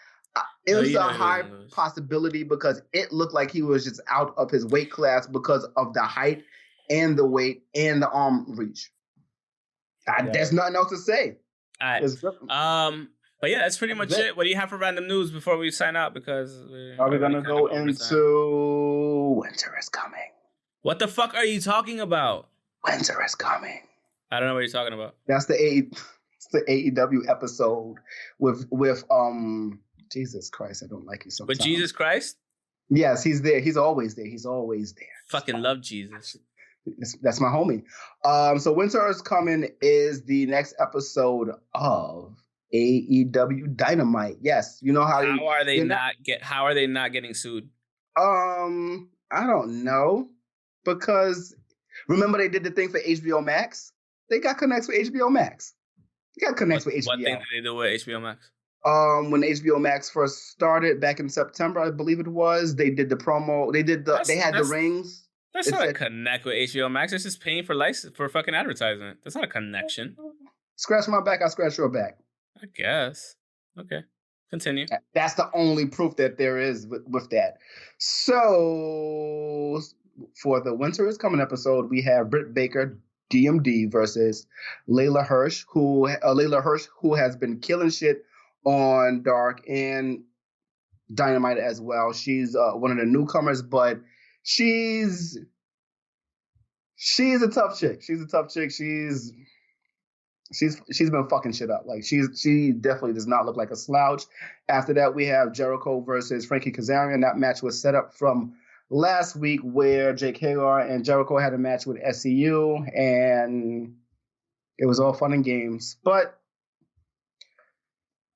Speaker 2: it was a high possibility because it looked like he was just out of his weight class because of the height and the weight and the arm reach. There's nothing else to say.
Speaker 1: All right. But yeah, that's pretty much it. What do you have for random news before we sign out? Because
Speaker 2: are we gonna go into Winter is Coming?
Speaker 1: What the fuck are you talking about?
Speaker 2: Winter is Coming.
Speaker 1: I don't know what you're talking about.
Speaker 2: That's the AEW episode with Jesus Christ. I don't like you sometimes.
Speaker 1: With Jesus Christ?
Speaker 2: Yes, he's there. He's always there. He's always there.
Speaker 1: Fucking love Jesus.
Speaker 2: That's my homie. So Winter is Coming is the next episode of AEW Dynamite. Yes, you know how
Speaker 1: are they not getting sued?
Speaker 2: I don't know, because remember they did the thing for HBO Max. They got connects with HBO Max. They got connects with HBO.
Speaker 1: What thing did they do with HBO Max?
Speaker 2: When HBO Max first started back in September, I believe it was, they did the promo. They had the rings.
Speaker 1: That's not a connect with HBO Max. It's just paying for license for fucking advertisement. That's not a connection.
Speaker 2: Scratch my back, I scratch your back.
Speaker 1: I guess. Okay. Continue.
Speaker 2: That's the only proof that there is with that. So, for the Winter is Coming episode, we have Britt Baker, DMD, versus Layla Hirsch, who has been killing shit on Dark. And Dynamite as well. She's one of the newcomers, but she's a tough chick. She's a tough chick. She's been fucking shit up. Like she definitely does not look like a slouch. After that, we have Jericho versus Frankie Kazarian. That match was set up from last week, where Jake Hagar and Jericho had a match with SCU, and it was all fun and games. But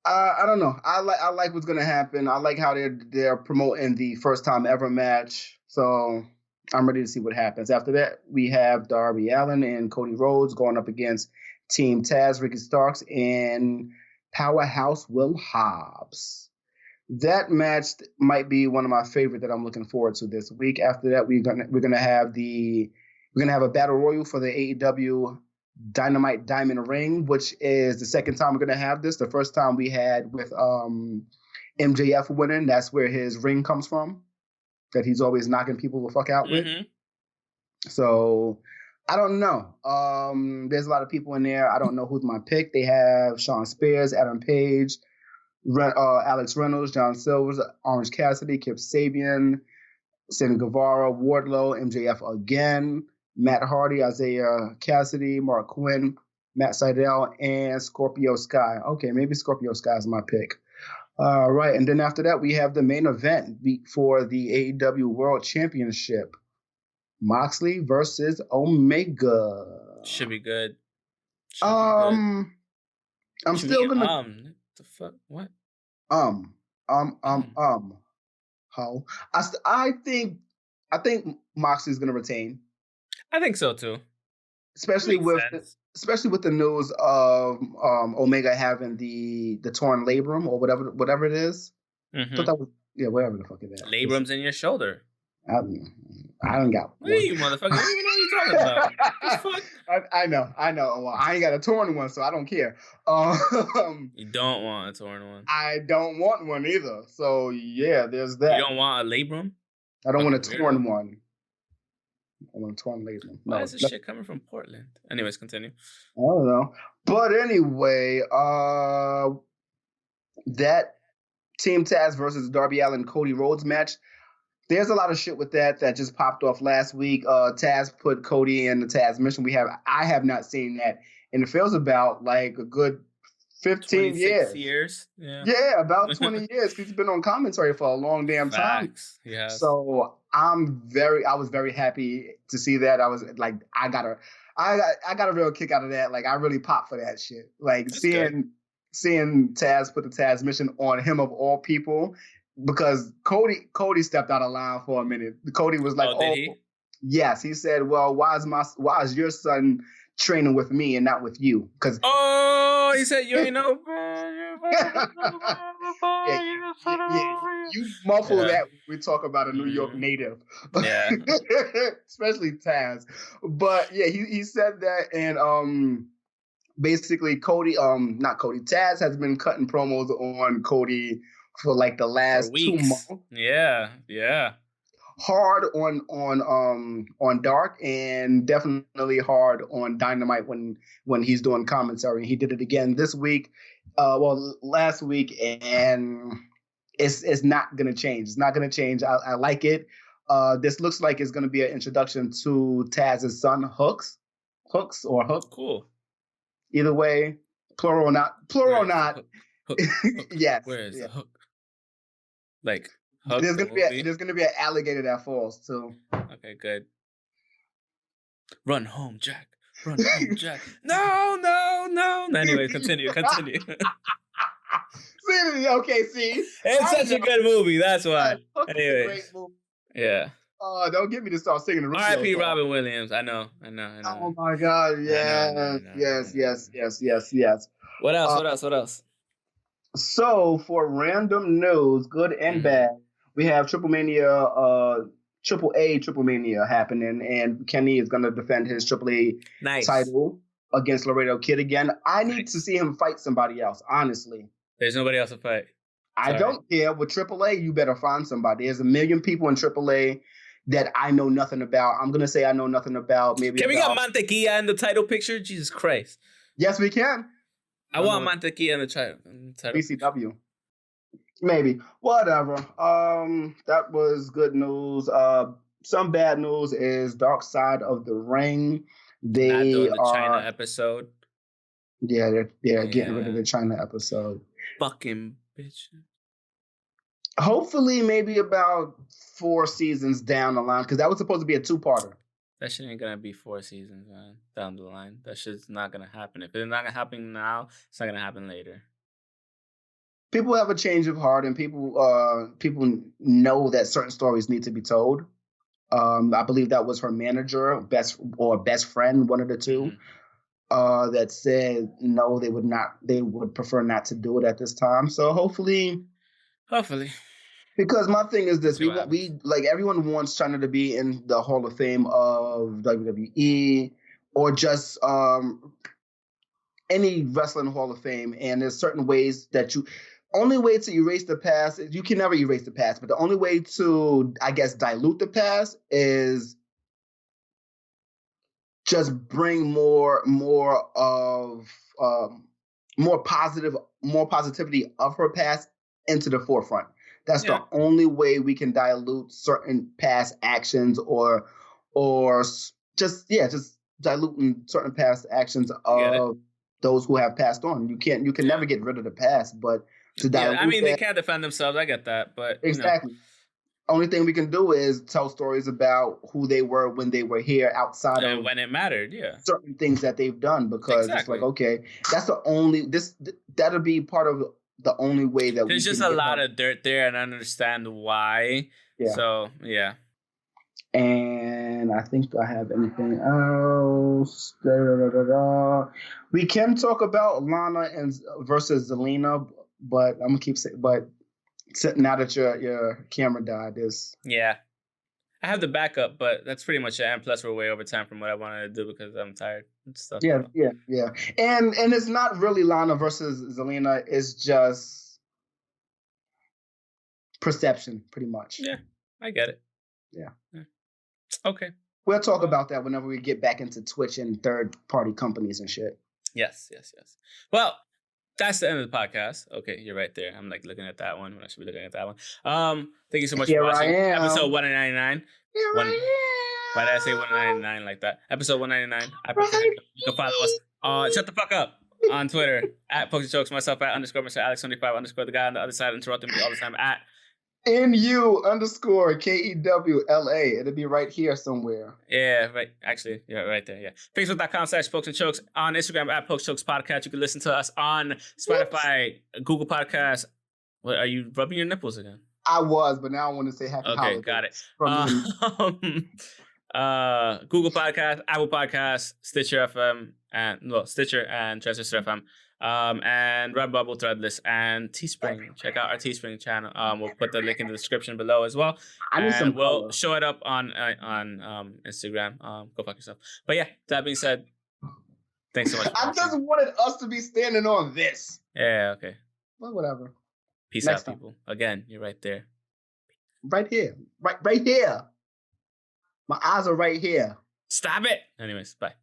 Speaker 2: I don't know. I like what's gonna happen. I like how they're promoting the first time ever match. So I'm ready to see what happens. After that, we have Darby Allin and Cody Rhodes going up against Team Taz, Ricky Starks, and Powerhouse Will Hobbs. That match might be one of my favorite that I'm looking forward to this week. After that, we're gonna have a battle royal for the AEW Dynamite Diamond Ring, which is the second time we're gonna have this. The first time we had with MJF winning. That's where his ring comes from, that he's always knocking people the fuck out with. So I don't know. There's a lot of people in there. I don't know who's my pick. They have Shawn Spears, Adam Page, Alex Reynolds, John Silvers, Orange Cassidy, Kip Sabian, Sammy Guevara, Wardlow, MJF again, Matt Hardy, Isaiah Cassidy, Mark Quinn, Matt Sydal, and Scorpio Sky. Okay, maybe Scorpio Sky is my pick. Right, and then after that, we have the main event for the AEW World Championship. Moxley versus Omega.
Speaker 1: Should be good.
Speaker 2: I'm still gonna.
Speaker 1: The fuck? What?
Speaker 2: How? I think Moxley's gonna retain.
Speaker 1: I think so too.
Speaker 2: Especially with the news of Omega having the torn labrum or whatever it is.
Speaker 1: Mm-hmm.
Speaker 2: Thought that was whatever the fuck it is.
Speaker 1: Labrum's in your shoulder.
Speaker 2: I don't got
Speaker 1: one. What are you, motherfucker? You don't even know what you're talking about. Fuck?
Speaker 2: I know. Well, I ain't got a torn one, so I don't care.
Speaker 1: You don't want a torn one.
Speaker 2: I don't want one either. So yeah, there's that.
Speaker 1: You don't want a labrum?
Speaker 2: I don't want a torn one. I want a torn labrum.
Speaker 1: Why is this shit coming from Portland? Anyways, continue.
Speaker 2: I don't know. But anyway, that Team Taz versus Darby Allin Cody Rhodes match. There's a lot of shit with that just popped off last week. Taz put Cody in the Taz mission. I have not seen that, and it feels about like a good 15 years. Yeah, about 20 years. He's been on commentary for a long damn time.
Speaker 1: Yeah.
Speaker 2: So I was very happy to see that. I was like, I got a real kick out of that. Like I really popped for that shit. Like
Speaker 1: That's
Speaker 2: seeing Taz put the Taz mission on him of all people. Because Cody stepped out of line for a minute. Cody was like,
Speaker 1: did he?
Speaker 2: Yes. He said, well, why is your son training with me and not with you? Because
Speaker 1: he said, you ain't know.
Speaker 2: You muffle that when we talk about a New York native.
Speaker 1: Yeah.
Speaker 2: Especially Taz. But yeah, he said that, and basically Taz has been cutting promos on Cody for like the last 2 months.
Speaker 1: Yeah.
Speaker 2: Hard on Dark, and definitely hard on Dynamite when he's doing commentary. He did it again this week. Last week, and it's not gonna change. It's not gonna change. I like it. This looks like it's gonna be an introduction to Taz's son, Hooks or Hook.
Speaker 1: Cool.
Speaker 2: Either way, plural or not.
Speaker 1: Hook.
Speaker 2: Yes.
Speaker 1: Where is the Hook? Like Hook,
Speaker 2: there's gonna be an alligator that falls too.
Speaker 1: Okay, good. Run home, Jack. Run home, Jack. No. Anyway, continue.
Speaker 2: See,
Speaker 1: It's such a good movie. That's why. Anyway,
Speaker 2: great movie.
Speaker 1: Yeah.
Speaker 2: Don't get me to start singing the
Speaker 1: R.I.P. Robin Williams. I know.
Speaker 2: Oh my God! Yes.
Speaker 1: What else?
Speaker 2: So for random news, good and bad, we have Triple Mania happening, and Kenny is going to defend his Triple A title against Laredo Kid again. I need to see him fight somebody else, honestly.
Speaker 1: There's nobody else to fight.
Speaker 2: I don't care. With Triple A, you better find somebody. There's a million people in Triple A that I know nothing about. I'm going to say I know nothing about. Can
Speaker 1: we get Mantequilla in the title picture? Jesus Christ.
Speaker 2: Yes, we can.
Speaker 1: I want Mantequilla in the title.
Speaker 2: BCW. Maybe. Whatever. That was good news. Some bad news is Dark Side of the Ring.
Speaker 1: Not
Speaker 2: They
Speaker 1: doing the China
Speaker 2: are,
Speaker 1: episode.
Speaker 2: yeah, they're getting rid of
Speaker 1: Yeah.
Speaker 2: the China episode.
Speaker 1: Fucking bitch.
Speaker 2: Hopefully, maybe about 4 seasons down the line, because that was supposed to be a 2-parter.
Speaker 1: That shit ain't gonna be 4 seasons, man. Down the line. That shit's not gonna happen. If it's not gonna happen now, it's not gonna happen later.
Speaker 2: People have a change of heart, and people know that certain stories need to be told. I believe that was her manager, best friend, one of the two, that said no, they would prefer not to do it at this time. So hopefully. Because my thing is this, we like everyone wants China to be in the Hall of Fame of WWE or just any wrestling Hall of Fame, and there's certain ways that only way to erase the past, you can never erase the past, but the only way to, I guess, dilute the past is just bring more positivity of her past into the forefront. That's the only way we can dilute certain past actions or just diluting certain past actions of those who have passed on. You can never get rid of the past, but to dilute
Speaker 1: I mean, they can't defend themselves. I get that, but
Speaker 2: exactly. Only thing we can do is tell stories about who they were when they were here, outside of
Speaker 1: when it mattered,
Speaker 2: certain things that they've done, because it's like, okay, that's the only that'll be part of the only way that
Speaker 1: there's just a lot of dirt there, and I understand why. Yeah. So yeah.
Speaker 2: And I think I have anything else. We can talk about Lana versus Zelina, but I'm gonna keep saying, but now that your camera died,
Speaker 1: I have the backup, but that's pretty much it. And plus, we're way over time from what I wanted to do because I'm tired and stuff.
Speaker 2: Yeah. And it's not really Lana versus Zelina. It's just perception, pretty much.
Speaker 1: Yeah, I get it.
Speaker 2: Yeah.
Speaker 1: Okay.
Speaker 2: We'll talk about that whenever we get back into Twitch and third-party companies and shit.
Speaker 1: Yes. Well, that's the end of the podcast. Okay, you're right there. I'm like looking at that one when I should be looking at that one. Thank you so much for watching episode 199. Why did I say 199 like that? Episode 199. You can follow us. Shut the fuck up. On Twitter at @PokesJokes, myself at _Mr. Alex 25 _ the guy on the other side interrupting me all the time at
Speaker 2: NU _KEWLA. It'll be right here somewhere.
Speaker 1: Yeah, right. Actually, yeah, right there. Yeah. Facebook.com/PokesandChokes. On Instagram at PokesChokes Podcast. You can listen to us on Spotify, Google Podcasts. What, are you rubbing your nipples again?
Speaker 2: I was, but now I want to say happy holidays.
Speaker 1: Okay, got it. Google Podcast, Apple Podcasts, Stitcher FM, Stitcher and Transistor FM. And Redbubble, Threadless, and Teespring. Check out our Teespring channel. We'll put the link in the description below as well. And we'll show it up on Instagram. Go fuck yourself. But yeah, that being said, thanks so much.
Speaker 2: I just wanted us to be standing on this.
Speaker 1: Yeah, okay.
Speaker 2: Well, whatever.
Speaker 1: Peace out, people. Again, you're right there.
Speaker 2: Right here. Right here. My eyes are right here.
Speaker 1: Stop it. Anyways, bye.